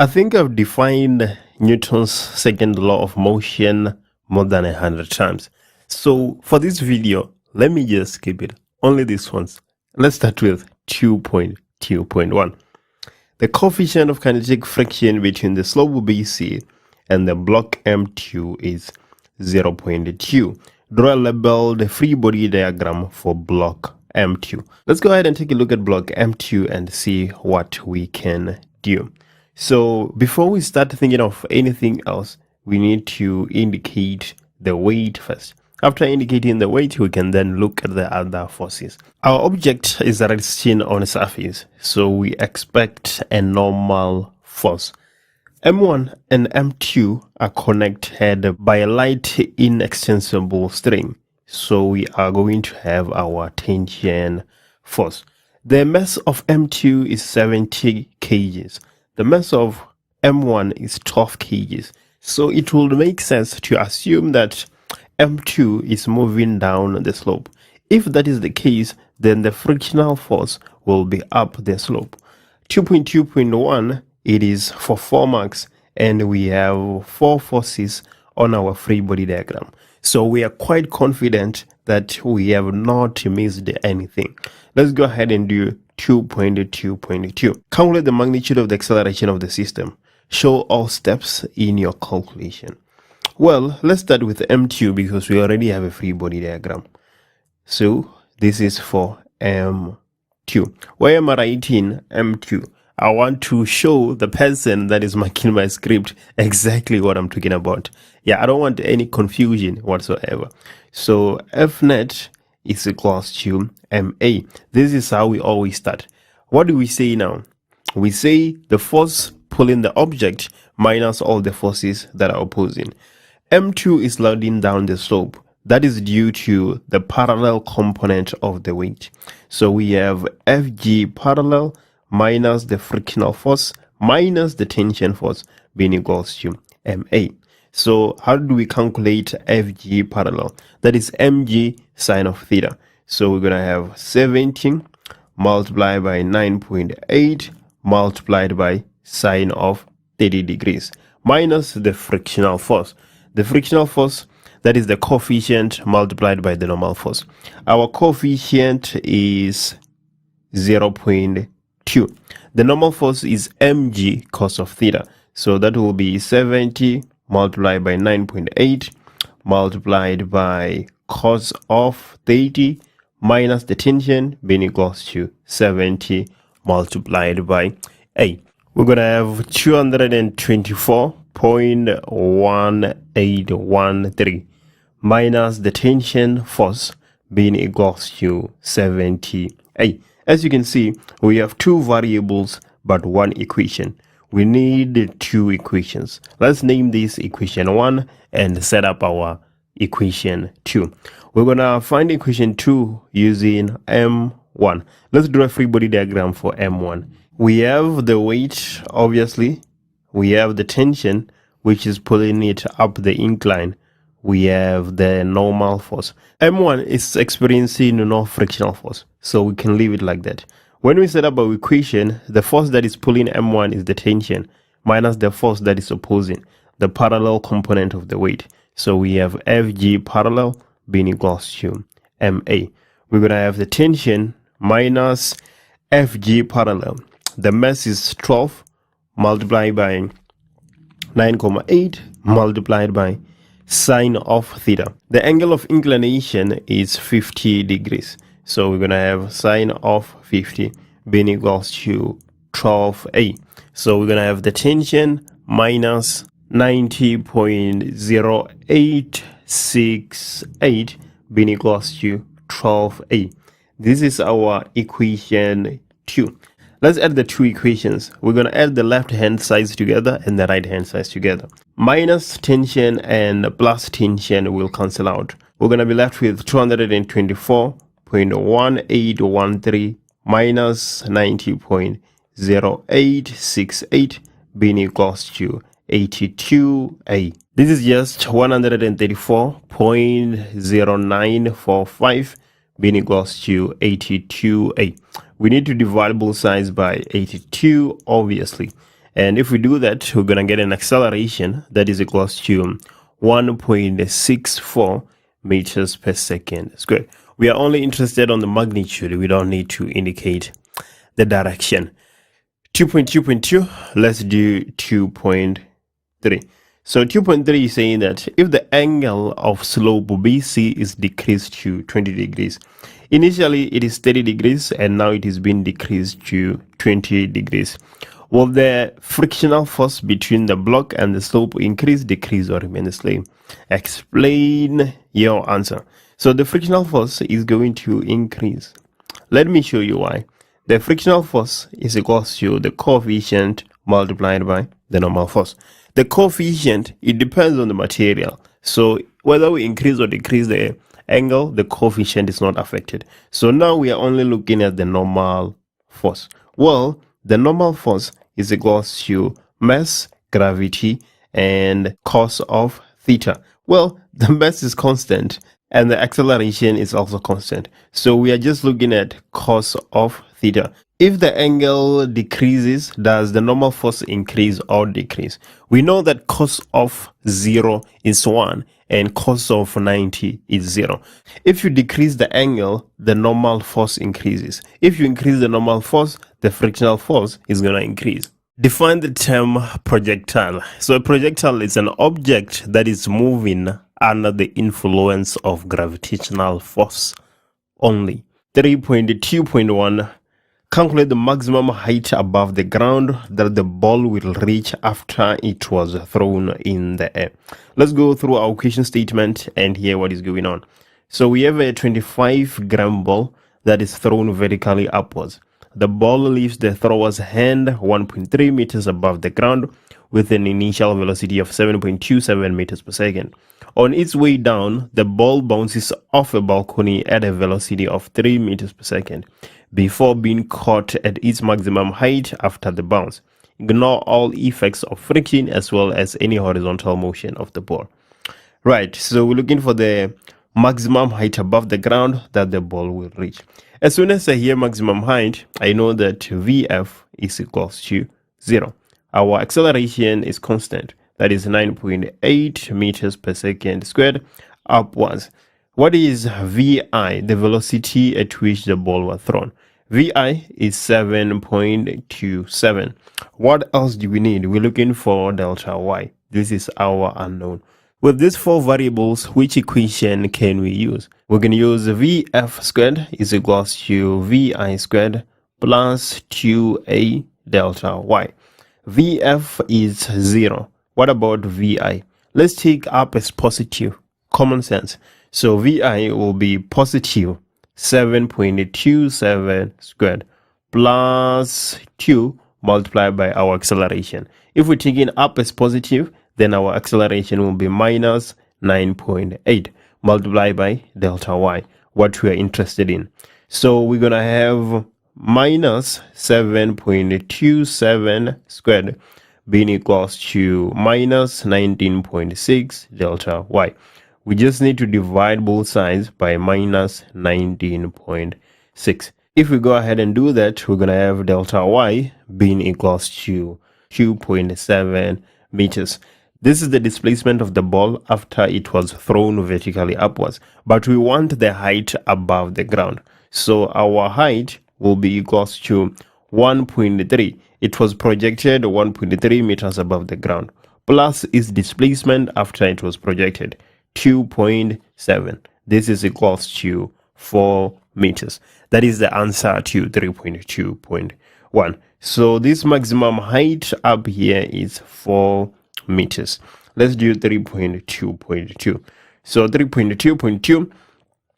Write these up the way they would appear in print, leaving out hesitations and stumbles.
I think I've defined Newton's second law of motion more than 100 times. So for this video, let me just skip it. Only these ones. Let's start with 2.2.1. The coefficient of kinetic friction between the slope BC and the block M2 is 0.2. Draw a labeled free body diagram for block M2. Let's go ahead and take a look at block M2 and see what we can do. So before we start thinking of anything else, we need to indicate the weight first. After indicating the weight, we can then look at the other forces. Our object is resting on a surface, so we expect a normal force. M1 and M2 are connected by a light inextensible string, so we are going to have our tension force. The mass of M2 is 70 kgs. The mass of M1 is 12 kgs. So it would make sense to assume that M2 is moving down the slope. If that is the case, then the frictional force will be up the slope. 2.2.1, it is for 4 marks, and we have 4 forces on our free body diagram. So we are quite confident that we have not missed anything. Let's go ahead and do 2.2.2. Calculate the magnitude of the acceleration of the system. Show all steps in your calculation. Well, let's start with M2 because we already have a free body diagram. So this is for M2. Why am I writing M2? I want to show the person that is marking my script exactly what I'm talking about. Yeah, I don't want any confusion whatsoever. So F net is equals to MA. This is how we always start. What do we say now? We say the force pulling the object minus all the forces that are opposing. M2 is sliding down the slope. That is due to the parallel component of the weight. So we have FG parallel minus the frictional force minus the tension force being equals to MA. So how do we calculate FG parallel? That is mg sine of theta. So we're going to have 17 multiplied by 9.8 multiplied by sine of 30 degrees minus the frictional force. The frictional force, that is the coefficient multiplied by the normal force. Our coefficient is 0.2. The normal force is mg cos of theta. So that will be 70 multiplied by 9.8 multiplied by cos of 30 minus the tension being equals to 70 multiplied by 8. We're going to have 224.1813 minus the tension force being equals to 78. As you can see, we have 2 variables but 1 equation. We need 2 equations. Let's name this equation 1 and set up our equation 2. We're going to find equation 2 using M1. Let's draw a free body diagram for M1. We have the weight, obviously. We have the tension, which is pulling it up the incline. We have the normal force. M1 is experiencing no frictional force, so we can leave it like that. When we set up our equation, the force that is pulling M1 is the tension minus the force that is opposing, the parallel component of the weight. So we have FG parallel being equals to MA. We're going to have the tension minus FG parallel. The mass is 12 multiplied by 9.8 multiplied by sine of theta. The angle of inclination is 50 degrees. So we're going to have sine of 50 being equals to 12A. So we're going to have the tension minus 90.0868 being equals to 12A. This is our equation 2. Let's add the 2 equations. We're going to add the left hand sides together and the right hand sides together. Minus tension and plus tension will cancel out. We're going to be left with 224.1813 minus 90.0868 being equals to 82A. This is just 134.0945 being equals to 82A. We need to divide both sides by 82, obviously. And if we do that, we're going to get an acceleration that is equals to 1.64 meters per second squared. We are only interested on the magnitude. We don't need to indicate the direction. 2.2.2, let's do 2.3. So 2.3 is saying that if the angle of slope BC is decreased to 20 degrees, initially it is 30 degrees and now it is being decreased to 20 degrees. Will the frictional force between the block and the slope increase, decrease, or remain the same? Explain your answer. So the frictional force is going to increase. Let me show you why. The frictional force is equals to the coefficient multiplied by the normal force. The coefficient, it depends on the material. So whether we increase or decrease the angle, the coefficient is not affected. So now we are only looking at the normal force. Well, the normal force is equals to mass, gravity, and cos of theta. Well, the mass is constant and the acceleration is also constant. So we are just looking at cos of theta. If the angle decreases, does the normal force increase or decrease? We know that cos of 0 is 1 and cos of 90 is 0. If you decrease the angle, the normal force increases. If you increase the normal force, the frictional force is going to increase. Define the term projectile. So a projectile is an object that is moving under the influence of gravitational force only. 3.2.1, calculate the maximum height above the ground that the ball will reach after it was thrown in the air. Let's go through our question statement and hear what is going on. So we have a 25-gram ball that is thrown vertically upwards. The ball leaves the thrower's hand 1.3 meters above the ground with an initial velocity of 7.27 meters per second. On its way down, the ball bounces off a balcony at a velocity of 3 meters per second before being caught at its maximum height after the bounce. Ignore all effects of friction as well as any horizontal motion of the ball. Right, so we're looking for the maximum height above the ground that the ball will reach. As soon as I hear maximum height, I know that Vf is equals to 0. Our acceleration is constant, that is 9.8 meters per second squared upwards. What is Vi, the velocity at which the ball was thrown? Vi is 7.27. What else do we need? We're looking for delta y. This is our unknown. With these four variables, which equation can we use? We're going to use Vf squared is equals to Vi squared plus 2a delta y. Vf is 0. What about Vi? Let's take up as positive. Common sense. So Vi will be positive 7.27 squared plus 2 multiplied by our acceleration. If we're taking up as positive, then our acceleration will be minus 9.8 multiplied by delta y, what we are interested in. So we're going to have minus 7.27 squared being equals to minus 19.6 delta y. We just need to divide both sides by minus 19.6. If we go ahead and do that, we're going to have delta y being equals to 2.7 meters. This is the displacement of the ball after it was thrown vertically upwards, but we want the height above the ground. So our height will be equals to 1.3. It was projected 1.3 meters above the ground, plus its displacement after it was projected, 2.7. This is equals to 4 meters. That is the answer to 3.2.1. So this maximum height up here is 4 meters. Let's do 3.2.2. So 3.2.2,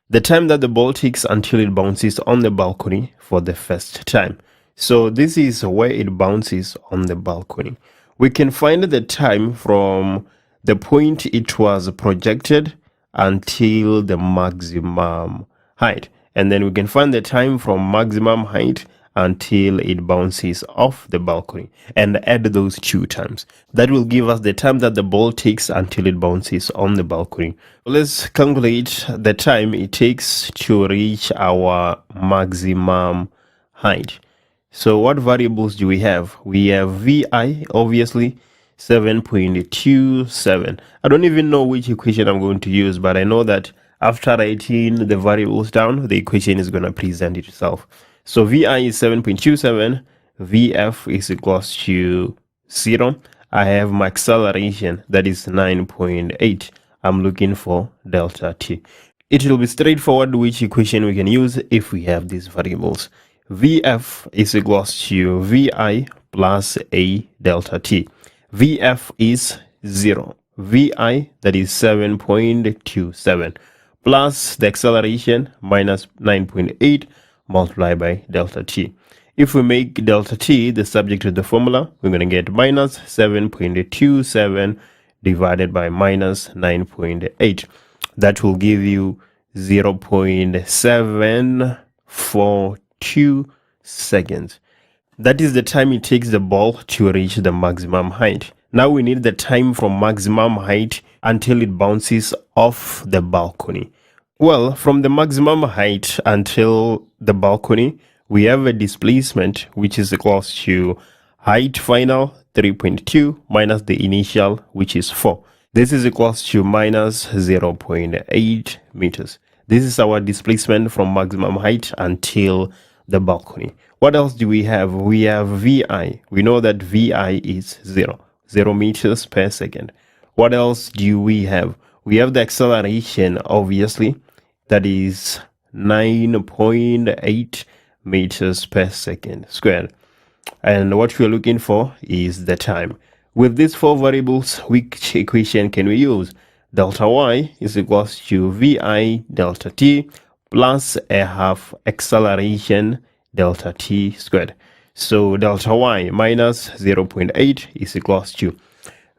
the time that the ball takes until it bounces on the balcony for the first time. So this is where it bounces on the balcony. We can find the time from the point it was projected until the maximum height. And then we can find the time from maximum height until it bounces off the balcony and add those two times. That will give us the time that the ball takes until it bounces on the balcony. Let's calculate the time it takes to reach our maximum height. So what variables do we have? We have VI, obviously, 7.27. I don't even know which equation I'm going to use, but I know that after writing the variables down, the equation is going to present itself. So VI is 7.27, VF is equals to 0. I have my acceleration, that is 9.8. I'm looking for delta T. It will be straightforward which equation we can use if we have these variables. VF is equals to VI plus A delta T. VF is 0. VI, that is 7.27, plus the acceleration minus 9.8 multiplied by delta T. If we make delta T the subject of the formula, we're going to get minus 7.27 divided by minus 9.8. That will give you 0.742 seconds. That is the time it takes the ball to reach the maximum height. Now we need the time from maximum height until it bounces off the balcony. Well, from the maximum height until the balcony, we have a displacement which is equals to height final 3.2 minus the initial, which is 4. This is equals to minus 0.8 meters. This is our displacement from maximum height until the balcony. What else do we have? We have VI. We know that VI is 0 meters per second. What else do we have? We have the acceleration, obviously, that is 9.8 meters per second squared. And what we're looking for is the time. With these four variables, which equation can we use? Delta Y is equals to VI delta T plus a half acceleration delta T squared. So delta Y minus 0.8 is equals to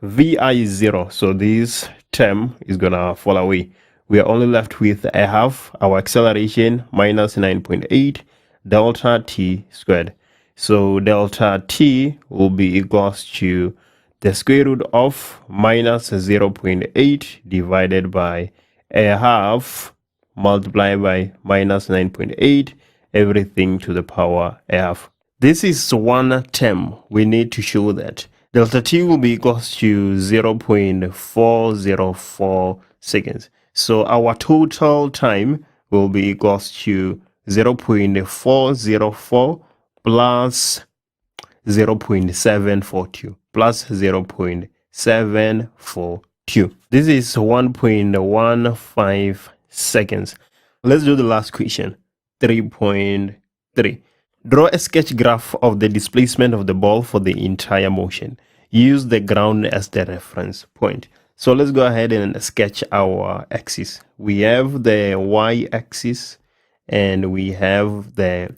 VI is 0. So this term is going to fall away. We are only left with a half our acceleration minus 9.8 delta T squared. So delta T will be equals to the square root of minus 0.8 divided by a half multiplied by minus 9.8, everything to the power a half. This is one term. We need to show that delta T will be equals to 0.404 seconds. So our total time will be equals to 0.404 plus 0.742 plus 0.742. This is 1.15 seconds. Let's do the last question. 3.3. Draw a sketch graph of the displacement of the ball for the entire motion. Use the ground as the reference point. So let's go ahead and sketch our axis. We have the y-axis and we have the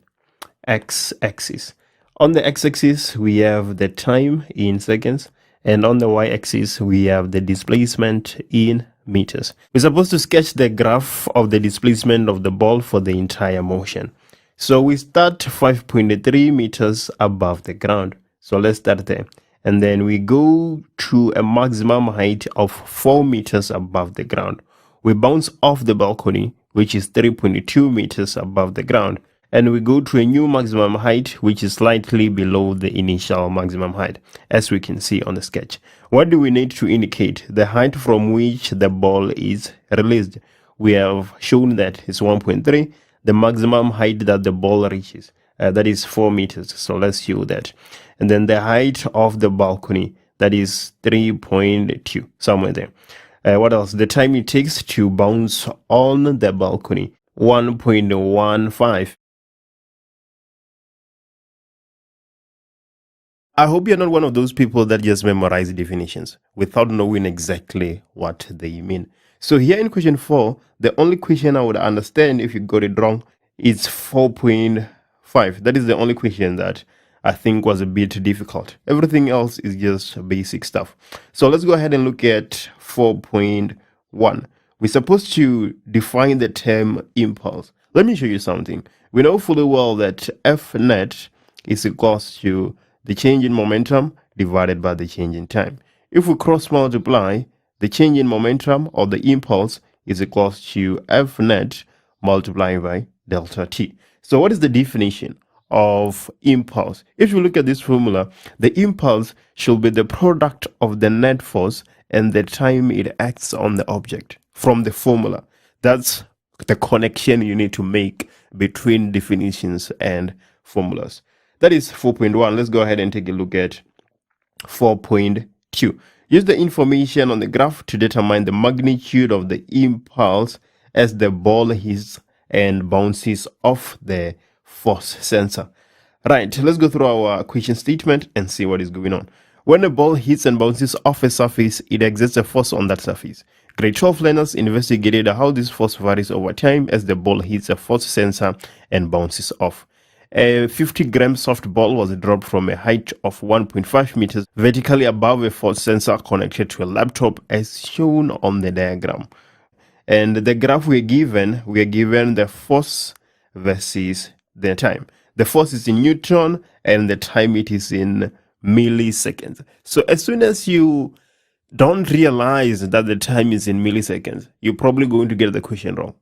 x-axis. On the x-axis, we have the time in seconds, and on the y-axis, we have the displacement in meters. We're supposed to sketch the graph of the displacement of the ball for the entire motion. So we start 5.3 meters above the ground. So let's start there. And then we go to a maximum height of 4 meters above the ground. We bounce off the balcony, which is 3.2 meters above the ground. And we go to a new maximum height, which is slightly below the initial maximum height, as we can see on the sketch. What do we need to indicate? The height from which the ball is released. We have shown that it's 1.3, the maximum height that the ball reaches. That is 4 meters. So let's show that. And then the height of the balcony, that is 3.2, somewhere there. What else? The time it takes to bounce on the balcony, 1.15. I hope you're not one of those people that just memorize definitions without knowing exactly what they mean. So here in question 4, the only question I would understand if you got it wrong is 4.5. That is the only question that I think was a bit difficult. Everything else is just basic stuff. So let's go ahead and look at 4.1. We're supposed to define the term impulse. Let me show you something. We know fully well that F net is equals to the change in momentum divided by the change in time. If we cross multiply, the change in momentum or the impulse is equals to F net multiplied by delta T. So what is the definition of impulse. If you look at this formula, the impulse should be the product of the net force and the time it acts on the object from the formula. That's the connection you need to make between definitions and formulas. That is 4.1. Let's go ahead and take a look at 4.2. Use the information on the graph to determine the magnitude of the impulse as the ball hits and bounces off the force sensor. Right, let's go through our equation statement and see what is going on. When a ball hits and bounces off a surface, it exerts a force on that surface. Grade 12 learners investigated how this force varies over time as the ball hits a force sensor and bounces off. A 50-gram soft ball was dropped from a height of 1.5 meters vertically above a force sensor connected to a laptop as shown on the diagram. And the graph we're given the force versus the time. The force is in Newton and the time it is in milliseconds. So as soon as you don't realize that the time is in milliseconds, you're probably going to get the question wrong.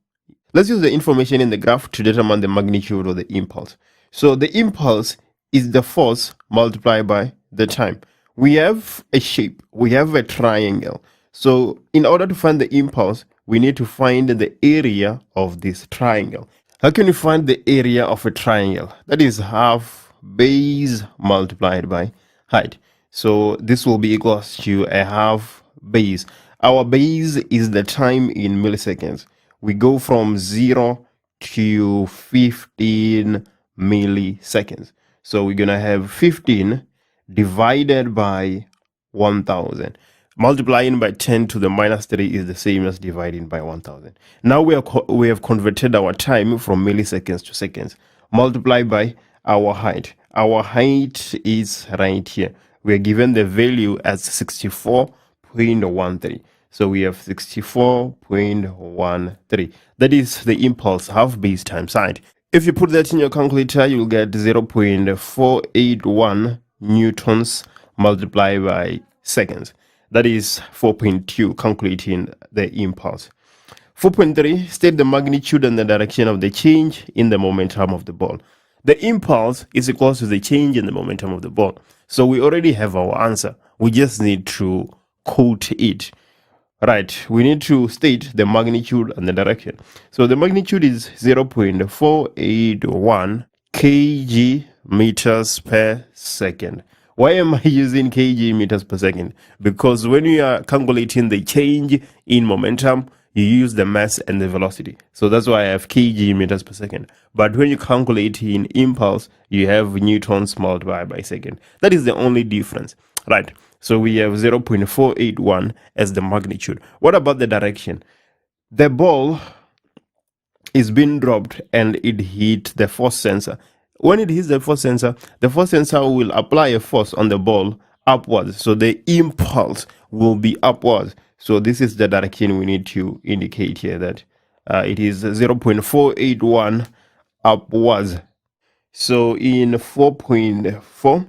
Let's use the information in the graph to determine the magnitude of the impulse. So the impulse is the force multiplied by the time. We have a shape, we have a triangle. So in order to find the impulse, we need to find the area of this triangle. How can you find the area of a triangle? That is half base multiplied by height. So this will be equals to a half base. Our base is the time in milliseconds. We go from 0 to 15 milliseconds. So we're going to have 15 divided by 1000. Multiplying by 10 to the minus 3 is the same as dividing by 1000. Now we have converted our time from milliseconds to seconds. Multiply by our height. Our height is right here. We are given the value as 64.13. So we have 64.13. That is the impulse, half base times height. If you put that in your calculator, you'll get 0.481 newtons multiplied by seconds. That is 4.2, calculating the impulse. 4.3, state the magnitude and the direction of the change in the momentum of the ball. The impulse is equal to the change in the momentum of the ball. So we already have our answer. We just need to quote it. Right, we need to state the magnitude and the direction. So the magnitude is 0.481 kg meters per second. Why am I using kg meters per second? Because when you are calculating the change in momentum, you use the mass and the velocity. So that's why I have kg meters per second. But when you calculate in impulse, you have newtons multiplied by second. That is the only difference. Right. So we have 0.481 as the magnitude. What about the direction? The ball is being dropped and it hit the force sensor. When it hits the force sensor will apply a force on the ball upwards. So the impulse will be upwards. So this is the direction we need to indicate here, that it is 0.481 upwards. So in 4.4,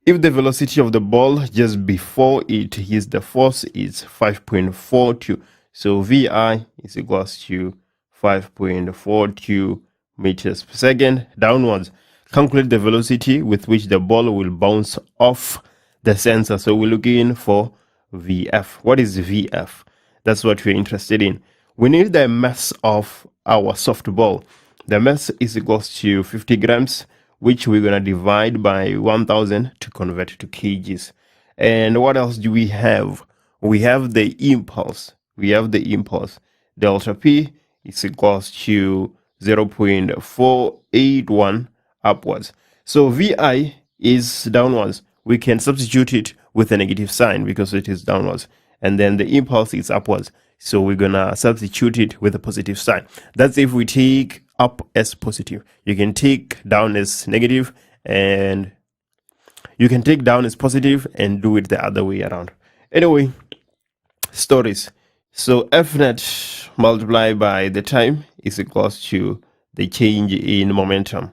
if the velocity of the ball just before it hits the force is 5.42, so VI is equals to 5.42 meters per second downwards. Calculate the velocity with which the ball will bounce off the sensor. So we're looking for VF. What is VF? That's what we're interested in. We need the mass of our soft ball. The mass is equals to 50 grams, which we're going to divide by 1000 to convert to kgs. And what else do we have? We have the impulse. Delta P is equals to 0.481 upwards. So VI is downwards. We can substitute it with a negative sign because it is downwards. And then the impulse is upwards. So we're going to substitute it with a positive sign. That's if we take up as positive. You can take down as negative, and you can take down as positive and do it the other way around. Anyway, stories. So F net multiplied by the time is equals to the change in momentum.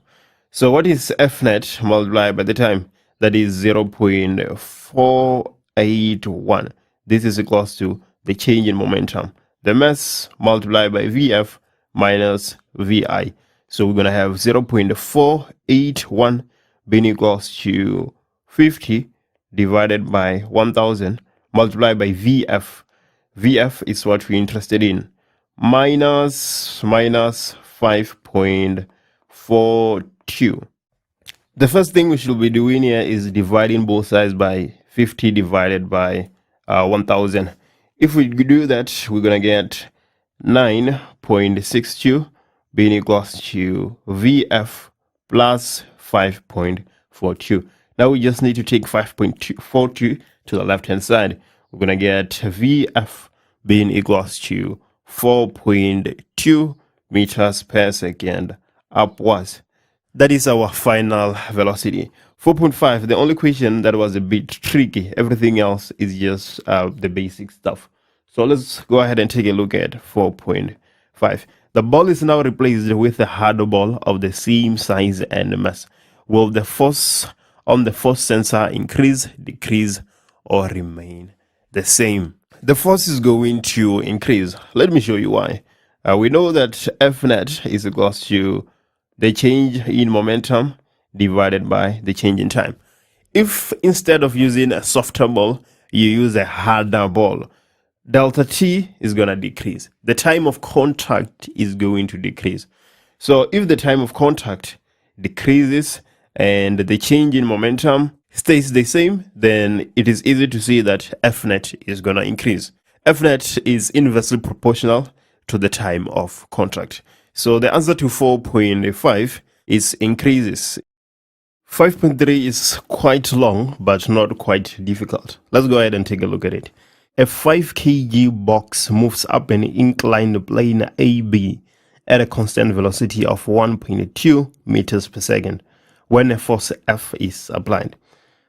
So what is F net multiplied by the time? That is 0.481. This is equals to the change in momentum. The mass multiplied by VF minus VI. So we're going to have 0.481 being equals to 50 divided by 1000 multiplied by VF. VF is what we're interested in. Minus 5.42. The first thing we should be doing here is dividing both sides by 50 divided by 1000. If we do that, we're going to get 9.62 being equals to VF plus 5.42. Now we just need to take 5.42 to the left hand side. We're going to get VF being equals to 4.2 meters per second upwards. That is our final velocity. 4.5, the only question that was a bit tricky. Everything else is just the basic stuff. So let's go ahead and take a look at 4.5. The ball is now replaced with a harder ball of the same size and mass. Will the force on the force sensor increase, decrease, or remain the same? The force is going to increase. Let me show you why. We know that F net is equals to the change in momentum divided by the change in time. If instead of using a softer ball, you use a harder ball, delta T is going to decrease. The time of contact is going to decrease. So if the time of contact decreases and the change in momentum stays the same, then it is easy to see that F net is going to increase. F net is inversely proportional to the time of contact. So the answer to 4.5 is increases. 5.3 is quite long, but not quite difficult. Let's go ahead and take a look at it. A 5 kg box moves up an inclined plane AB at a constant velocity of 1.2 meters per second when a force F is applied.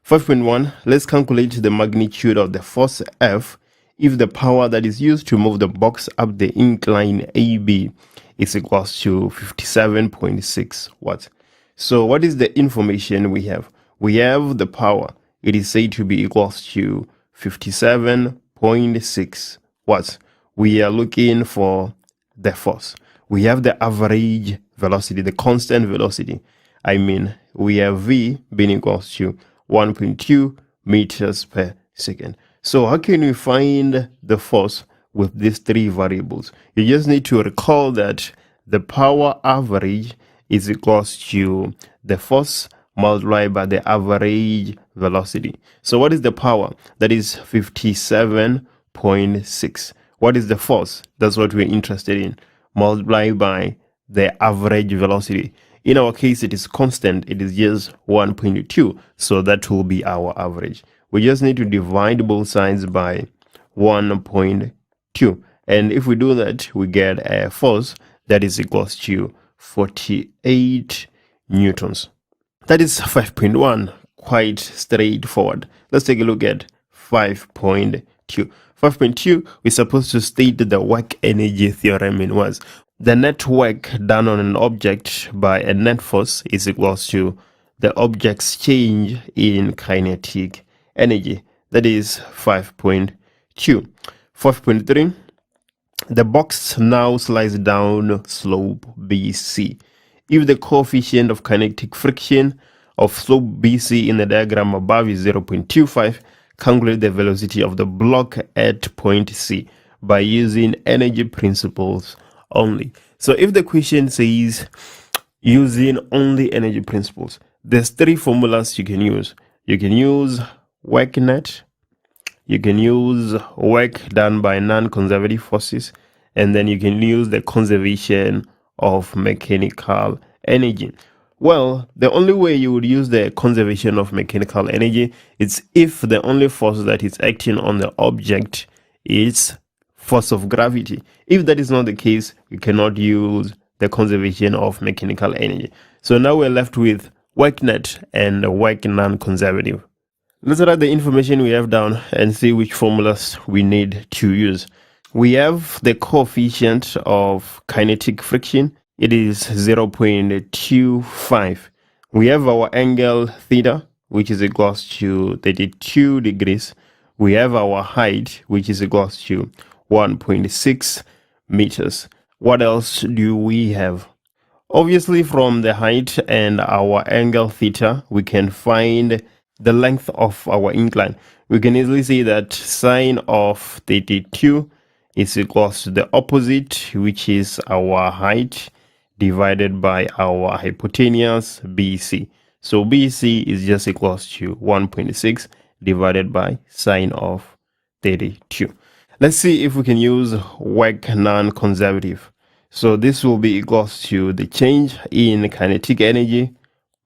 5.1, let's calculate the magnitude of the force F if the power that is used to move the box up the incline AB is equals to 57.6 watts. So what is the information we have? We have the power. It is said to be equals to 57.6 watts. We are looking for the force. We have the average velocity, the constant velocity. I mean, we have V being equals to 1.2 meters per second. So how can we find the force with these three variables? You just need to recall that the power average is equals to the force multiplied by the average velocity. So what is the power? That is 57.6. What is the force? That's what we're interested in. Multiplied by the average velocity. In our case, it is constant. It is just 1.2. So that will be our average. We just need to divide both sides by 1.2. And if we do that, we get a force that is equals to 48 newtons. That is 5.1. Quite straightforward. Let's take a look at 5.2. 5.2, we're supposed to state the work energy theorem in words. The net work done on an object by a net force is equals to the object's change in kinetic energy. That is 5.2. 5.3, the box now slides down slope BC. If the coefficient of kinetic friction of slope BC in the diagram above is 0.25, calculate the velocity of the block at point C by using energy principles only. So if the question says using only energy principles, there's three formulas you can use. You can use work net, you can use work done by non-conservative forces, and then you can use the conservation of mechanical energy. Well, the only way you would use the conservation of mechanical energy is if the only force that is acting on the object is force of gravity. If that is not the case, you cannot use the conservation of mechanical energy. So now we're left with work net and work non-conservative. Let's write the information we have down and see which formulas we need to use. We have the coefficient of kinetic friction. It is 0.25. We have our angle theta, which is equals to 32 degrees. We have our height, which is equals to 1.6 meters. What else do we have? Obviously, from the height and our angle theta, we can find the length of our incline. We can easily see that sine of 32 is equals to the opposite, which is our height, divided by our hypotenuse BC. So BC is just equals to 1.6 divided by sine of 32. Let's see if we can use work non-conservative. So this will be equals to the change in kinetic energy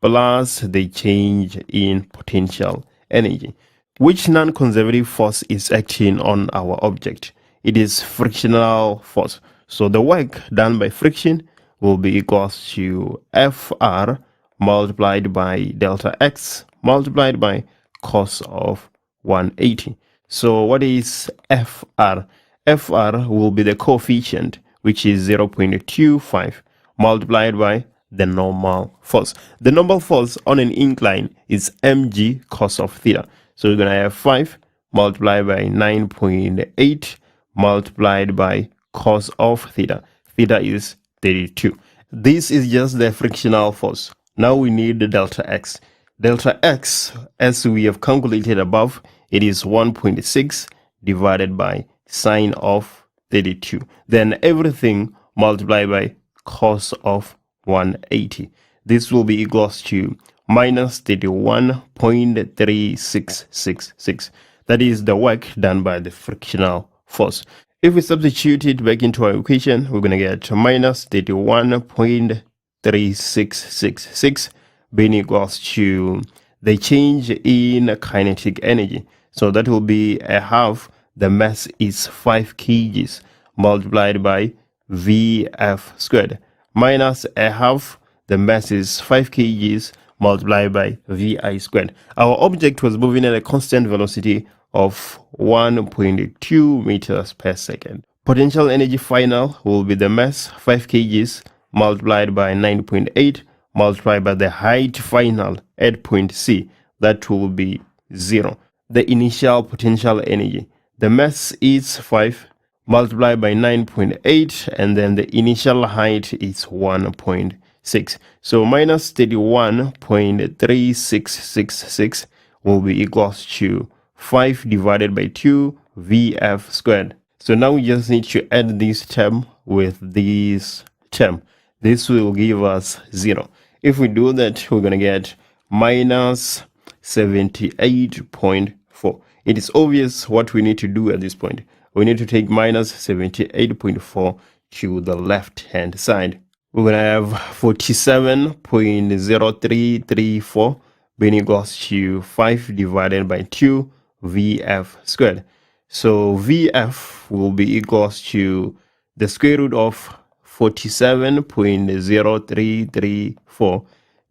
plus the change in potential energy. Which non-conservative force is acting on our object? It is frictional force. So the work done by friction will be equals to Fr multiplied by delta x multiplied by cos of 180. So what is Fr? Fr will be the coefficient, which is 0.25 multiplied by the normal force. The normal force on an incline is mg cos of theta. So we're going to have 5 multiplied by 9.8 multiplied by cos of theta. Theta is 32. This is just the frictional force. Now we need the delta x. Delta x, as we have calculated above, it is 1.6 divided by sine of 32. Then everything multiplied by cos of 180. This will be equals to minus 31.3666. That is the work done by the frictional force. If we substitute it back into our equation, we're going to get minus 31.3666 being equals to the change in kinetic energy. So that will be a half. The mass is 5 kgs multiplied by Vf squared minus a half. The mass is 5 kgs multiplied by Vi squared. Our object was moving at a constant velocity of 1.2 meters per second. Potential energy final will be the mass 5 kgs multiplied by 9.8 multiplied by the height final at point C. That will be 0. The initial potential energy. The mass is 5 multiplied by 9.8 and then the initial height is 1.6. So minus 31.3666 will be equals to 5 divided by 2 Vf squared. So now we just need to add this term with this term. This will give us 0. If we do that, we're going to get minus 78.4. It is obvious what we need to do at this point. We need to take minus 78.4 to the left hand side. We're going to have 47.0334 being equals to 5 divided by 2 Vf squared. So Vf will be equals to the square root of 47.0334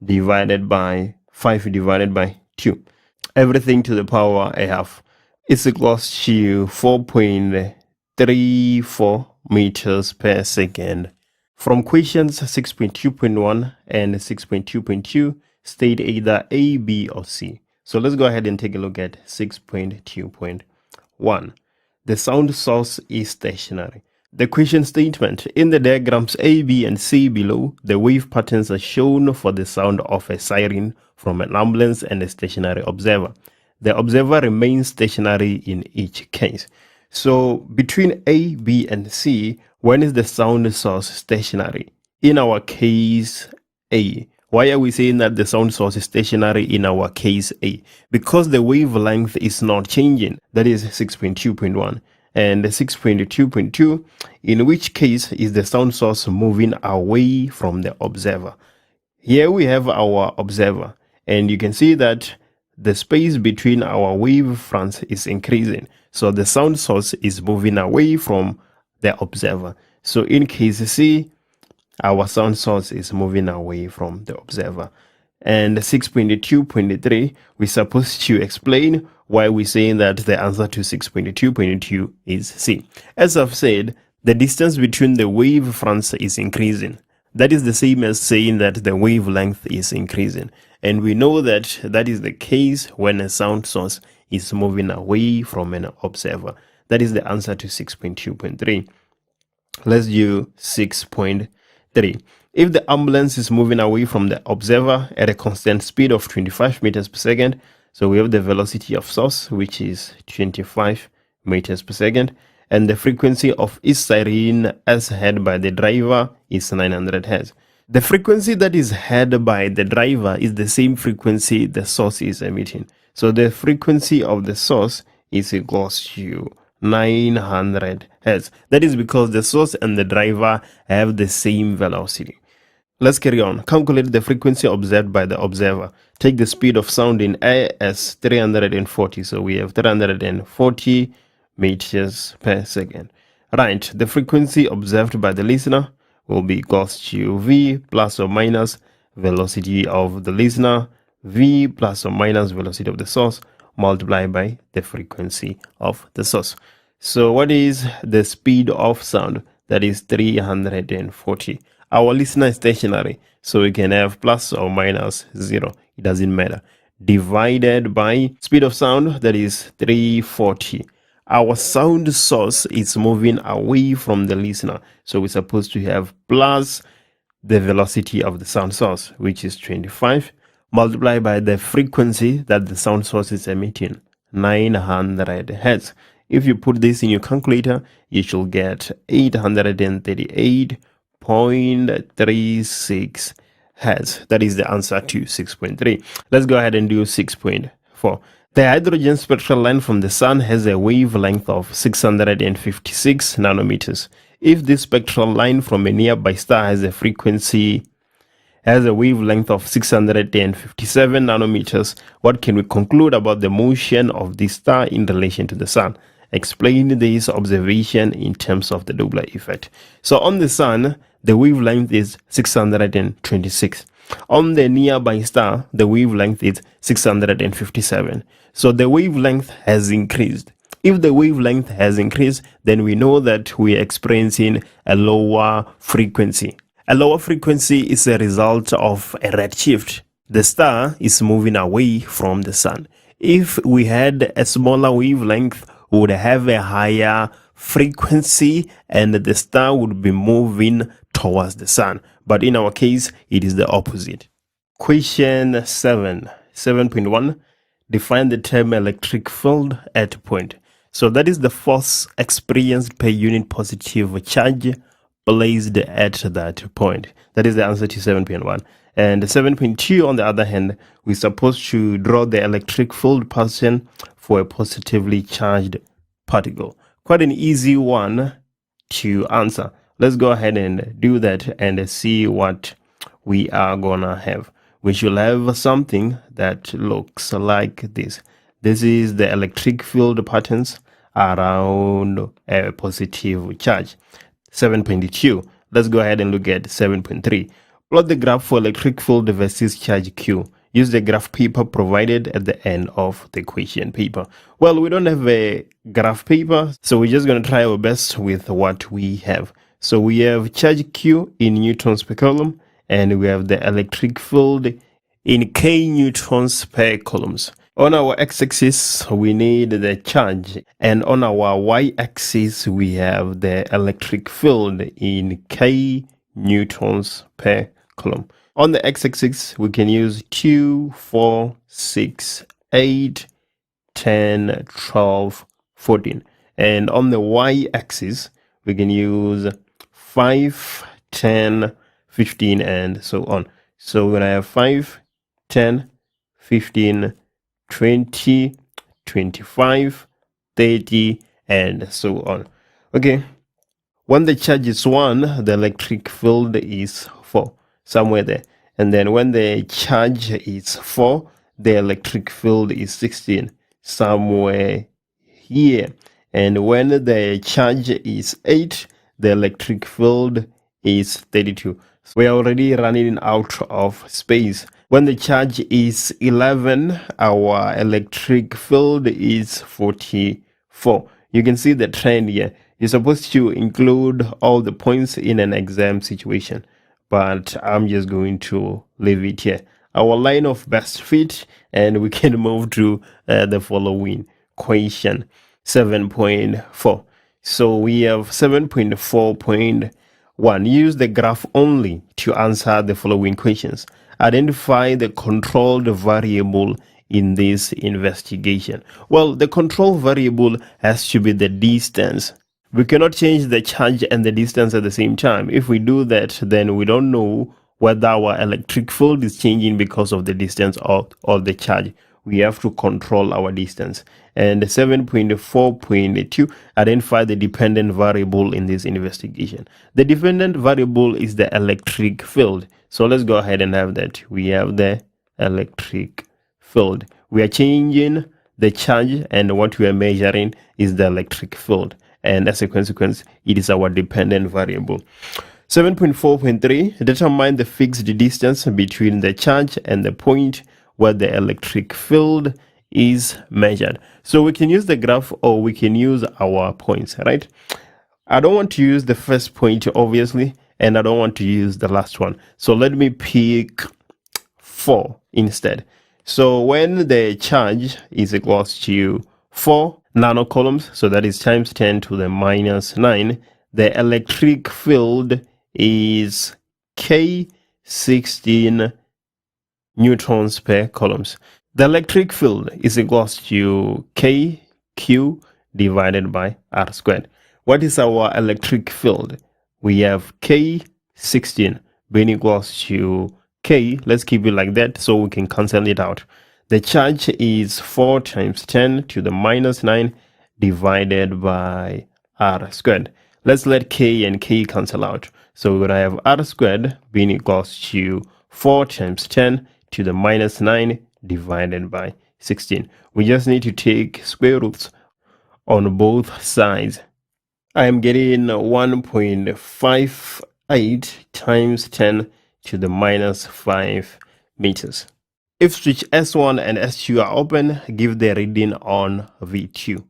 divided by 5 divided by 2. Everything to the power a half. It's equals to 4.34 meters per second. From questions 6.2.1 and 6.2.2, state either A, B, or C. So let's go ahead and take a look at 6.2.1. The sound source is stationary. The question statement: in the diagrams A, B, and C below, the wave patterns are shown for the sound of a siren from an ambulance and a stationary observer. The observer remains stationary in each case. So between A, B, and C, when is the sound source stationary? In our case A. Why are we saying that the sound source is stationary in our case A? Because the wavelength is not changing. That is 6.2.1. And 6.2.2, in which case is the sound source moving away from the observer. Here we have our observer, and you can see that the space between our wave fronts is increasing. So the sound source is moving away from the observer. So in case C, our sound source is moving away from the observer. And 6.2.3, we're supposed to explain why we're saying that the answer to 6.2.2 is C. As I've said, the distance between the wave fronts is increasing. That is the same as saying that the wavelength is increasing. And we know that that is the case when a sound source is moving away from an observer. That is the answer to 6.2.3. Let's do 6.3. If the ambulance is moving away from the observer at a constant speed of 25 meters per second, so we have the velocity of source, which is 25 meters per second, and the frequency of each siren as heard by the driver is 900 Hz. The frequency that is heard by the driver is the same frequency the source is emitting. So the frequency of the source is equals to 900 Hz. That is because the source and the driver have the same velocity. Let's carry on. Calculate the frequency observed by the observer. Take the speed of sound in air as 340. So we have 340 meters per second. Right. The frequency observed by the listener will be equals to v plus or minus velocity of the listener, v plus or minus velocity of the source, multiplied by the frequency of the source. So what is the speed of sound? That is 340. Our listener is stationary, so we can have plus or minus 0. It doesn't matter. Divided by speed of sound, that is 340. Our sound source is moving away from the listener, so we're supposed to have plus the velocity of the sound source, which is 25, multiplied by the frequency that the sound source is emitting, 900 Hz. If you put this in your calculator, you should get 838.36 Hz. That is the answer to 6.3. Let's go ahead and do 6.4. The hydrogen spectral line from the sun has a wavelength of 656 nanometers. If this spectral line from a nearby star has a wavelength of 657 nanometers, what can we conclude about the motion of this star in relation to the sun? Explain this observation in terms of the Doppler effect. So on the sun, the wavelength is 626. On the nearby star, the wavelength is 657. So the wavelength has increased. If the wavelength has increased, then we know that we are experiencing a lower frequency. A lower frequency is a result of a redshift. The star is moving away from the sun. If we had a smaller wavelength, we would have a higher frequency and the star would be moving towards the sun. But in our case, it is the opposite. Question 7.1. Define the term electric field at a point. So that is the force experienced per unit positive charge placed at that point. That is the answer to 7.1. And 7.2, on the other hand, we're supposed to draw the electric field pattern for a positively charged particle. Quite an easy one to answer. Let's go ahead and do that and see what we are gonna have. We should have something that looks like this. This is the electric field patterns around a positive charge. 7.2. Let's go ahead and look at 7.3. Plot the graph for electric field versus charge Q. Use the graph paper provided at the end of the question paper. Well, we don't have a graph paper, so we're just going to try our best with what we have. So we have charge Q in newtons per coulomb, and we have the electric field in K newtons per coulombs. On our x-axis, we need the charge, and on our y-axis, we have the electric field in K newtons per coulomb. On the x-axis, we can use 2, 4, 6, 8, 10, 12, 14. And on the y-axis, we can use 5, 10, 15, and so on. So we're going to have 5, 10, 15, 20, 25, 30, and so on. Okay. When the charge is 1, the electric field is 4, somewhere there. And then when the charge is 4, the electric field is 16, somewhere here. And when the charge is 8, the electric field is 32. So we are already running out of space. When the charge is 11, our electric field is 44. You can see the trend here. You're supposed to include all the points in an exam situation, but I'm just going to leave it here. Our line of best fit, and we can move to the following question, 7.4. So we have 7.4. 1. Use the graph only to answer the following questions. Identify the controlled variable in this investigation. Well, the control variable has to be the distance. We cannot change the charge and the distance at the same time. If we do that, then we don't know whether our electric field is changing because of the distance or the charge. We have to control our distance. And 7.4.2, identify the dependent variable in this investigation. The dependent variable is the electric field. So let's go ahead and have that. We have the electric field. We are changing the charge, and what we are measuring is the electric field. And as a consequence, it is our dependent variable. 7.4.3, determine the fixed distance between the charge and the point where the electric field is measured. So we can use the graph or we can use our points, right? I don't want to use the first point, obviously, and I don't want to use the last one. So let me pick 4 instead. So when the charge is equals to 4 nanocoulombs, so that is times 10 to the minus 9, the electric field is K16 newtons per coulombs. The electric field is equals to KQ divided by R squared. What is our electric field? We have K16 being equals to K. Let's keep it like that so we can cancel it out. The charge is 4 times 10 to the minus 9 divided by R squared. Let's let K and K cancel out. So we're going to have R squared being equals to 4 times 10 to the minus 9 divided by 16. We just need to take square roots on both sides. I am getting 1.58 times 10 to the minus 5 meters. If switch S1 and S2 are open, give the reading on V2.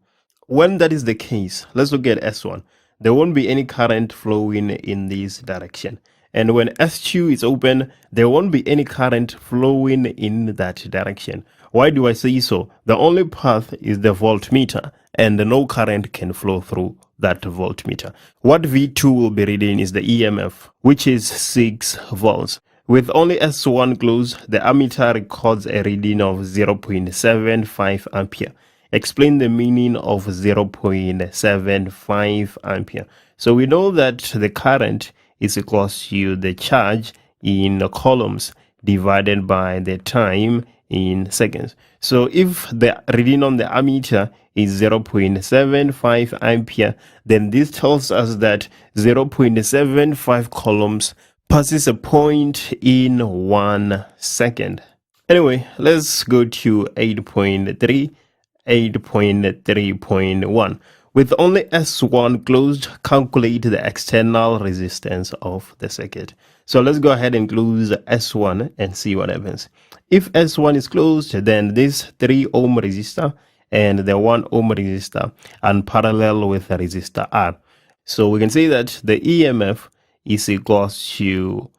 When that is the case, let's look at S1. There won't be any current flowing in this direction. And when S2 is open, there won't be any current flowing in that direction. Why do I say so? The only path is the voltmeter, and no current can flow through that voltmeter. What V2 will be reading is the EMF, which is 6 volts. With only S1 closed, the ammeter records a reading of 0.75 ampere. Explain the meaning of 0.75 ampere. So we know that the current is equals to the charge in coulombs divided by the time in seconds. So if the reading on the ammeter is 0.75 ampere, then this tells us that 0.75 coulombs passes a point in 1 second. Anyway, let's go to 8.3.1. With only S1 closed, calculate the external resistance of the circuit. So let's go ahead and close S1 and see what happens. If S1 is closed, then this 3 ohm resistor and the 1 ohm resistor are parallel with the resistor R. So we can say that the EMF is equals to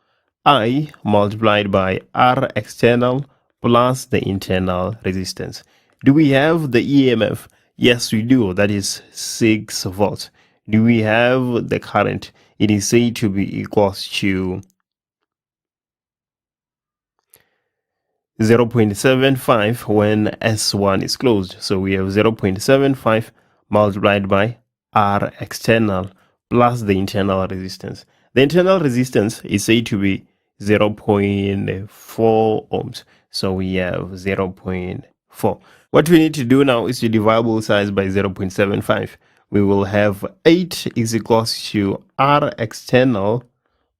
I multiplied by R external plus the internal resistance. Do we have the EMF? Yes, we do. That is 6 volts. Do we have the current? It is said to be equals to 0.75 when S1 is closed. So we have 0.75 multiplied by R external plus the internal resistance. The internal resistance is said to be 0.4 ohms. So we have 0.4. What we need to do now is to divide both sides by 0.75. We will have 8 is equals to R external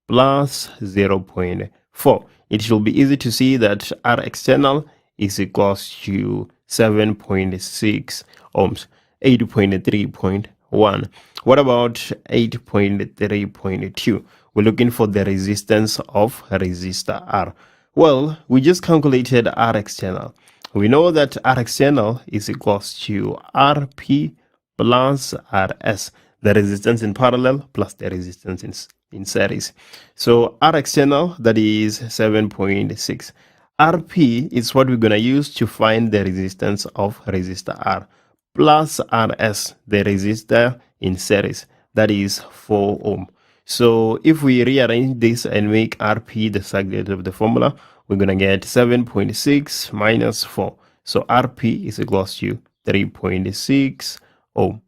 plus 0.4. It should be easy to see that R external is equals to 7.6 ohms, 8.3.1. What about 8.3.2? We're looking for the resistance of resistor R. Well, we just calculated R external. We know that R external is equals to RP plus RS, the resistance in parallel plus the resistance in series. So R external, that is 7.6. RP is what we're going to use to find the resistance of resistor R, plus RS, the resistor in series, that is 4 ohm. So if we rearrange this and make RP the circuit of the formula, we're going to get 7.6 minus 4. So RP is equals to 3.6 ohm.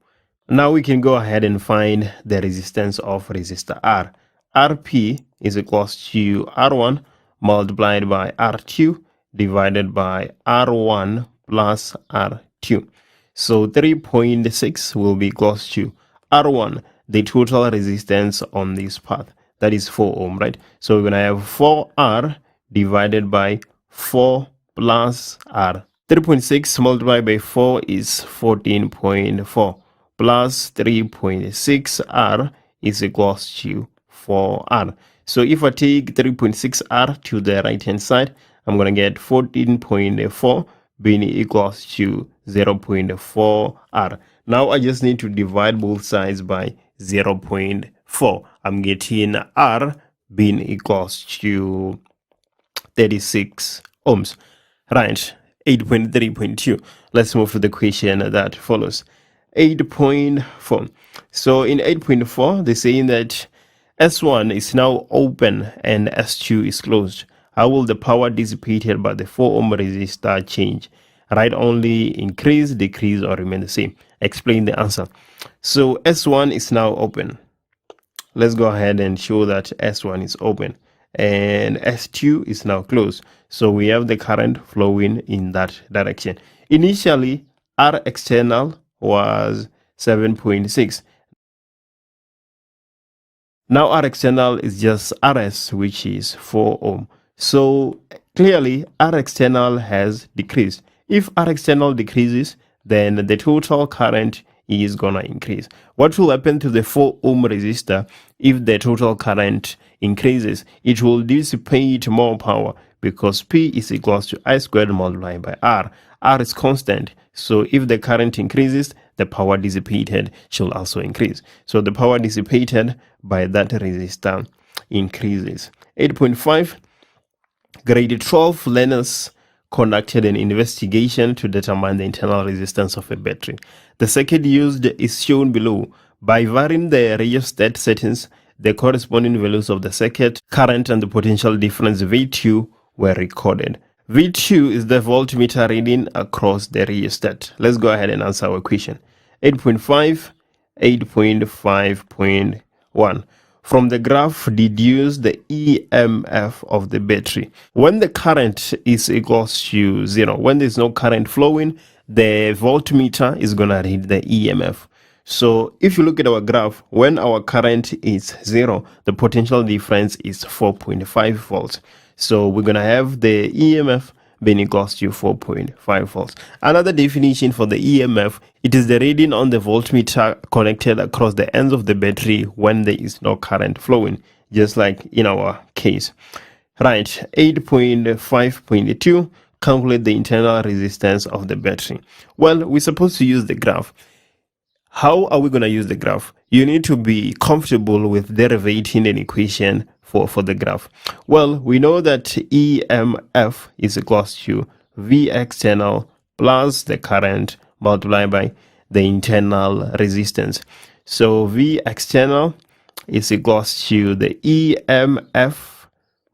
Now we can go ahead and find the resistance of resistor R. RP is equals to R1 multiplied by R2 divided by R1 plus R2. So 3.6 will be equals to R1, the total resistance on this path. That is 4 ohm, right? So we're going to have 4R divided by 4 plus R. 3.6 multiplied by 4 is 14.4 plus 3.6R is equals to 4R. So if I take 3.6R to the right hand side, I'm going to get 14.4 being equals to 0.4R. Now I just need to divide both sides by 0.4. I'm getting R being equals to 36 ohms. Right, 8.3.2. Let's move to the question that follows. 8.4. So in 8.4, they're saying that S1 is now open and S2 is closed. How will the power dissipated by the 4 ohm resistor change? Right, only increase, decrease, or remain the same? Explain the answer. So S1 is now open. Let's go ahead and show that S1 is open and S2 is now closed. So we have the current flowing in that direction. Initially, R external was 7.6. Now R external is just RS, which is 4 ohm. So clearly R external has decreased. If R external decreases, then the total current is gonna increase. What will happen to the 4 ohm resistor if the total current increases? It will dissipate more power because P is equals to I squared multiplied by R. R is constant, so if the current increases, the power dissipated should also increase. So the power dissipated by that resistor increases. 8.5, grade 12 learners conducted an investigation to determine the internal resistance of a battery. The circuit used is shown below. By varying the rheostat settings, the corresponding values of the circuit current and the potential difference V2 were recorded. V2 is the voltmeter reading across the rheostat. Let's go ahead and answer our question. 8.5, 8.5.1. From the graph, deduce the EMF of the battery. When the current is equals to 0, when there's no current flowing, the voltmeter is going to read the EMF. So if you look at our graph, when our current is 0, the potential difference is 4.5 volts. So we're going to have the EMF being equals to 4.5 volts. Another definition for the EMF, it is the reading on the voltmeter connected across the ends of the battery when there is no current flowing, just like in our case. Right, 8.5.2, calculate the internal resistance of the battery. Well, we're supposed to use the graph. How are we going to use the graph? You need to be comfortable with derivating an equation for the graph. Well, we know that EMF is equals to V external plus the current multiplied by the internal resistance. So V external is equals to the EMF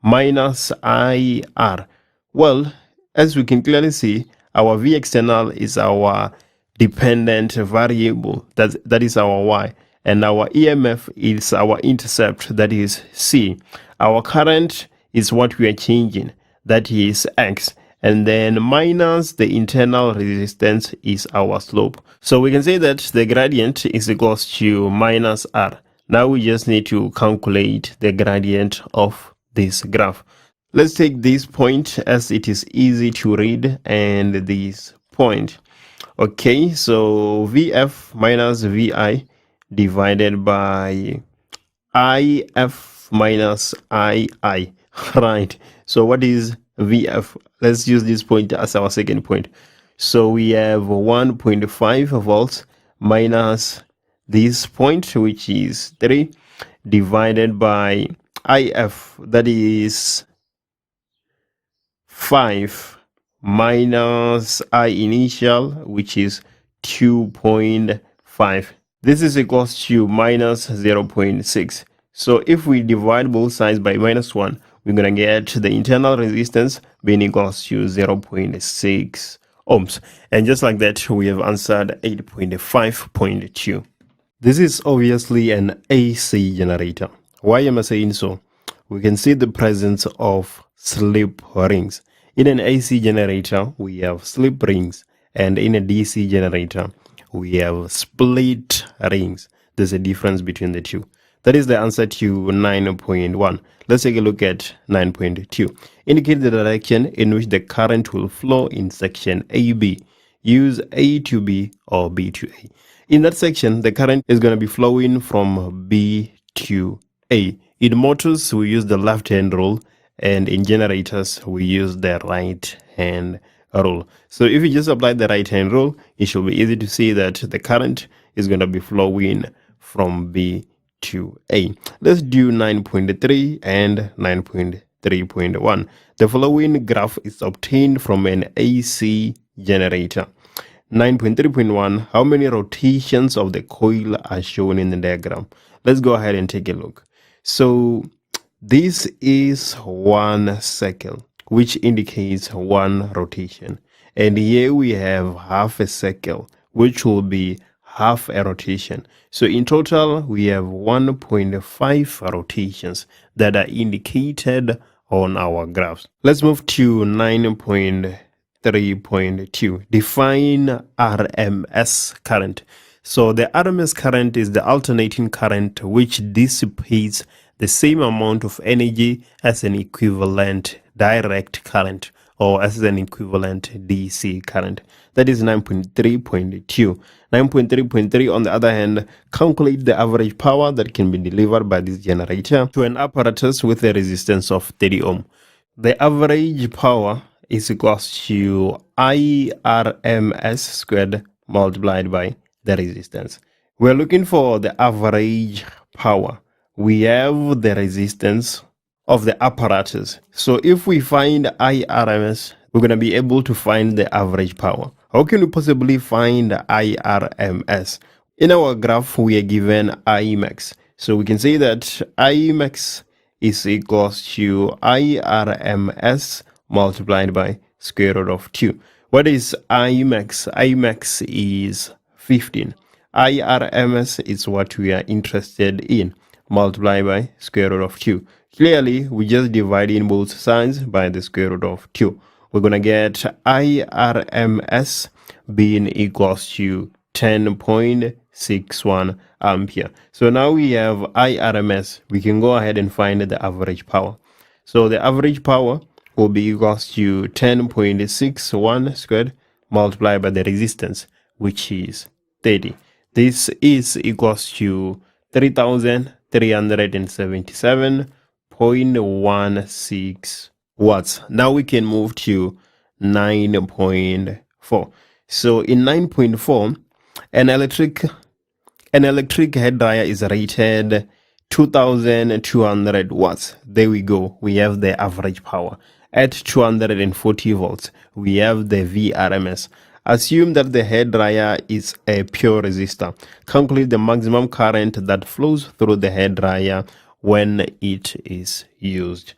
minus IR. Well, as we can clearly see, our V external is our dependent variable, that is our Y, and our EMF is our intercept, that is C. Our current is what we are changing, that is X, and then minus the internal resistance is our slope. So we can say that the gradient is equals to minus R. Now we just need to calculate the gradient of this graph. Let's take this point as it is easy to read, and this point. Okay, so VF minus VI divided by IF minus II. Right, so what is VF? Let's use this point as our second point. So we have 1.5 volts minus this point, which is 3, divided by IF, that is 5, minus I initial, which is 2.5. This is equals to minus 0.6. So if we divide both sides by -1, we're going to get the internal resistance being equals to 0.6 ohms. And just like that, we have answered 8.5.2. This is obviously an AC generator. Why am I saying so? We can see the presence of slip rings. In an AC generator, we have slip rings, and in a DC generator, we have split rings. There's a difference between the two. That is the answer to 9.1. Let's take a look at 9.2. Indicate the direction in which the current will flow in section AB. Use A to B or B to A. In that section, the current is going to be flowing from B to A. In motors, we use the left-hand rule, and in generators, we use the right-hand rule. So if you just apply the right-hand rule, it should be easy to see that the current is going to be flowing from B to A. Let's do 9.3 and 9.3.1. The following graph is obtained from an AC generator. 9.3.1, how many rotations of the coil are shown in the diagram? Let's go ahead and take a look. So this is one circle, which indicates one rotation. And here we have half a circle, which will be half a rotation. So in total, we have 1.5 rotations that are indicated on our graphs. Let's move to 9.3.2. Define RMS current. So the RMS current is the alternating current which dissipates the same amount of energy as an equivalent direct current or as an equivalent DC current. That is 9.3.2. 9.3.3 on the other hand, calculate the average power that can be delivered by this generator to an apparatus with a resistance of 30 ohm. The average power is equals to IRMS squared multiplied by the resistance. We're looking for the average power. We have the resistance of the apparatus. So if we find IRMS, we're going to be able to find the average power. How can we possibly find IRMS? In our graph, we are given Imax. So we can say that Imax is equals to IRMS multiplied by square root of 2. What is Imax? Imax is 15. IRMS is what we are interested in, multiplied by square root of 2. Clearly, we just divide in both sides by the square root of 2. We're going to get IRMS being equals to 10.61 ampere. So now we have IRMS. We can go ahead and find the average power. So the average power will be equals to 10.61 squared multiplied by the resistance, which is 30. This is equals to 3,377.16 watts. Now we can move to 9.4. So in 9.4, an electric head dryer is rated 2,200 watts. There we go. We have the average power. At 240 volts, we have the VRMS. Assume that the hair dryer is a pure resistor. Calculate the maximum current that flows through the hair dryer when it is used.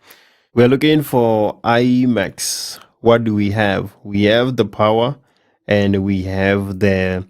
We're looking for Imax. What do we have? We have the power and we have the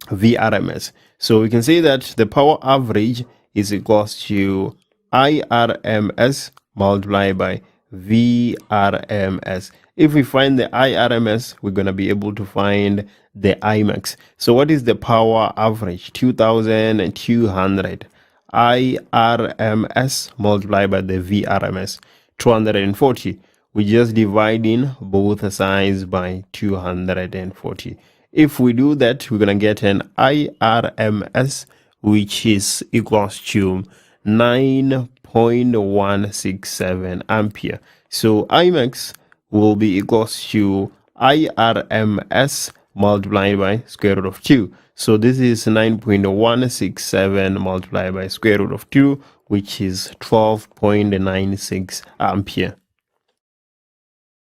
VRMS. So we can say that the power average is equals to IRMS multiplied by VRMS. If we find the IRMS, we're going to be able to find the Imax. So what is the power average? 2,200. IRMS multiplied by the VRMS, 240. We just dividing both sides by 240. If we do that, we're going to get an IRMS, which is equals to 9.167 ampere. So Imax will be equals to IRMS multiplied by square root of 2. So this is 9.167 multiplied by square root of 2, which is 12.96 ampere.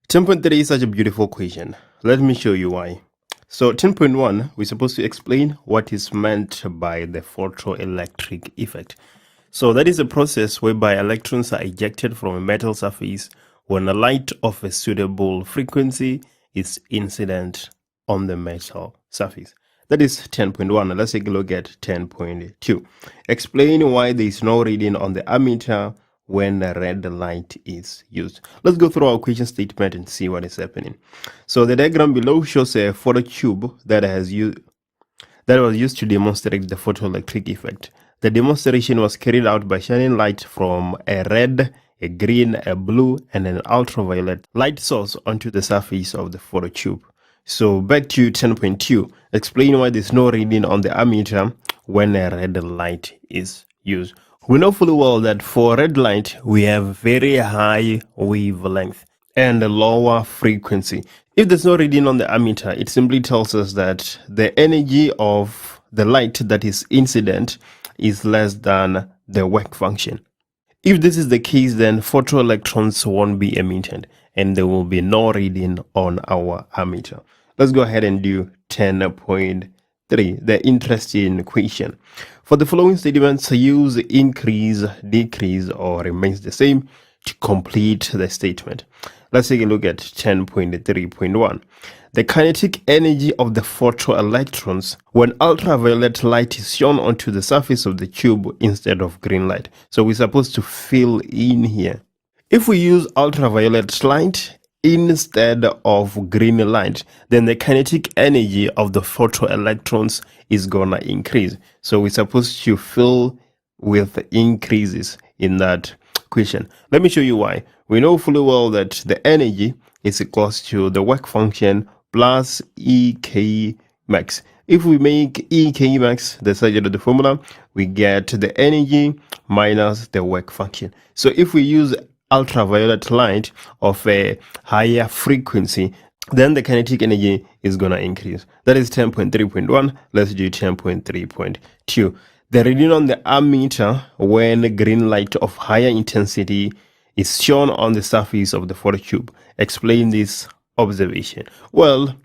10.3 is such a beautiful equation. Let me show you why. So 10.1, we're supposed to explain what is meant by the photoelectric effect. So that is a process whereby electrons are ejected from a metal surface when a light of a suitable frequency is incident on the metal surface. That is 10.1. Let's take a look at 10.2. Explain why there is no reading on the ammeter when the red light is used. Let's go through our equation statement and see what is happening. So the diagram below shows a photo tube that was used to demonstrate the photoelectric effect. The demonstration was carried out by shining light from a red, a green, a blue, and an ultraviolet light source onto the surface of the phototube. So back to 10.2, explain why there's no reading on the ammeter when a red light is used. We know fully well that for red light, we have very high wavelength and a lower frequency. If there's no reading on the ammeter, it simply tells us that the energy of the light that is incident is less than the work function. If this is the case, then photoelectrons won't be emitted and there will be no reading on our ammeter. Let's go ahead and do 10.3, the interesting equation. For the following statements, use increase, decrease, or remains the same to complete the statement. Let's take a look at 10.3.1. The kinetic energy of the photoelectrons when ultraviolet light is shone onto the surface of the tube instead of green light. So we're supposed to fill in here. If we use ultraviolet light instead of green light, then the kinetic energy of the photoelectrons is gonna increase. So we're supposed to fill with increases in that equation. Let me show you why. We know fully well that the energy is equals to the work function plus EK max. If we make EK max the subject of the formula, we get the energy minus the work function. So if we use ultraviolet light of a higher frequency, then the kinetic energy is going to increase. That is 10.3.1. Let's do 10.3.2. The reading on the ammeter when green light of higher intensity is shown on the surface of the phototube. Explain this observation. Well,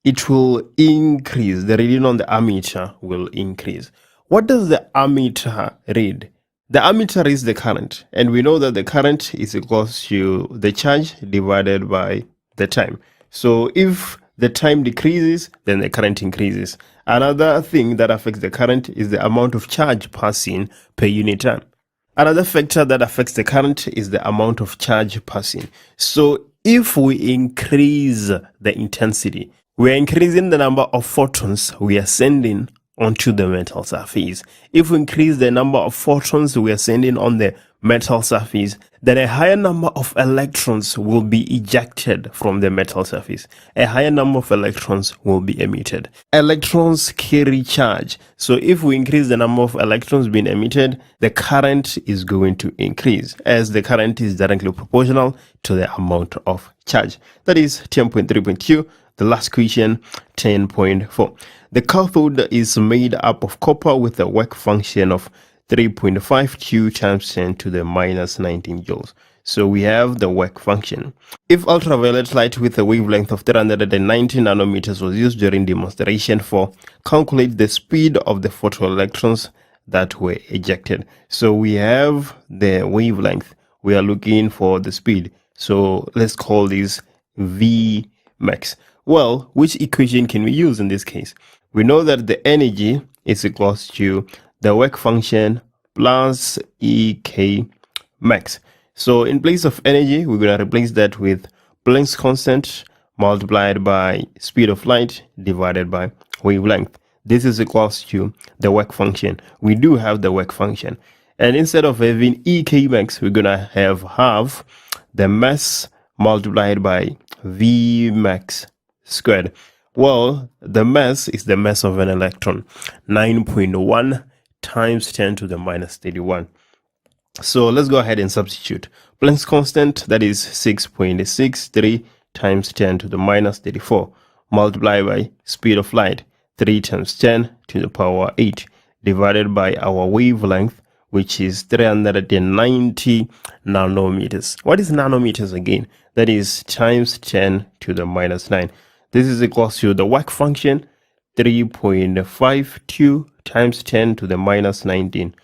it will increase. The reading on the ammeter will increase. What does the ammeter read? The ammeter is the current, and we know that the current is equal to the charge divided by the time. So if the time decreases, then the current increases. Another thing that affects the current is the amount of charge passing per unit time. Another factor that affects the current is the amount of charge passing. So if we increase the intensity, we are increasing the number of photons we are sending onto the metal surface. If we increase the number of photons we are sending on the metal surface, then a higher number of electrons will be ejected from the metal surface. A higher number of electrons will be emitted. Electrons carry charge. So if we increase the number of electrons being emitted, the current is going to increase, as the current is directly proportional to the amount of charge. That is 10.3.2. The last question, 10.4. The cathode is made up of copper with a work function of 3.52 times 10 to the minus 19 joules. So we have the work function. If ultraviolet light with a wavelength of 390 nanometers was used during demonstration 4, calculate the speed of the photoelectrons that were ejected. So we have the wavelength. We are looking for the speed. So let's call this V max. Well, which equation can we use in this case? We know that the energy is equal to the work function plus EK max. So in place of energy, we're going to replace that with Planck's constant multiplied by speed of light divided by wavelength. This is equal to the work function. We do have the work function. And instead of having EK max, we're going to have the mass multiplied by V max squared. Well, the mass is the mass of an electron, 9.1 times 10 to the minus 31. So let's go ahead and substitute. Planck's constant, that is 6.63 times 10 to the minus 34, multiplied by speed of light, 3 times 10 to the power 8, divided by our wavelength, which is 390 nanometers. What is nanometers again? That is times 10 to the minus 9. This is equal to the work function, 3.52 times 10 to the minus 19,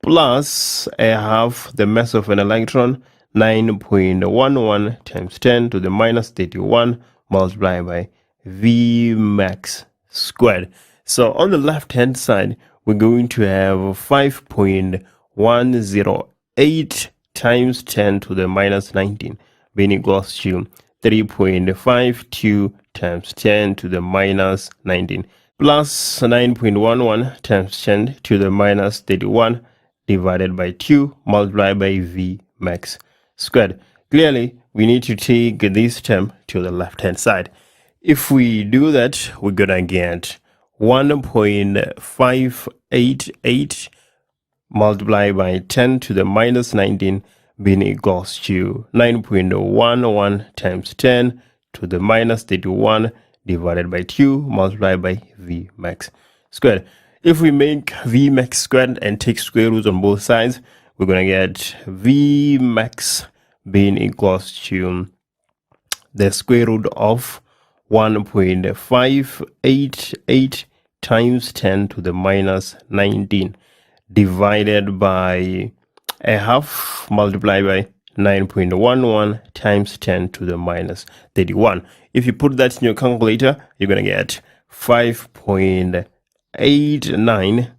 plus I have the mass of an electron, 9.11 times 10 to the minus 31 multiplied by V max squared. So on the left hand side, we're going to have 5.108 times 10 to the minus 19 being equals to 3.52 times 10 to the minus 19 plus 9.11 times 10 to the minus 31 divided by 2 multiplied by V max squared. Clearly, we need to take this term to the left hand side. If we do that, we're gonna get 1.588 multiplied by 10 to the minus 19 being equals to 9.11 times 10 to the minus 31 divided by 2 multiplied by V max squared. If we make V max squared and take square roots on both sides, we're going to get V max being equals to the square root of 1.588 times 10 to the minus 19 divided by a half multiplied by 9.11 times 10 to the minus 31. If you put that in your calculator, you're going to get 5.89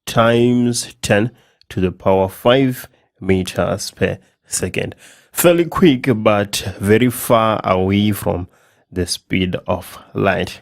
times 10 to the power 5 meters per second. Fairly quick, but very far away from the speed of light.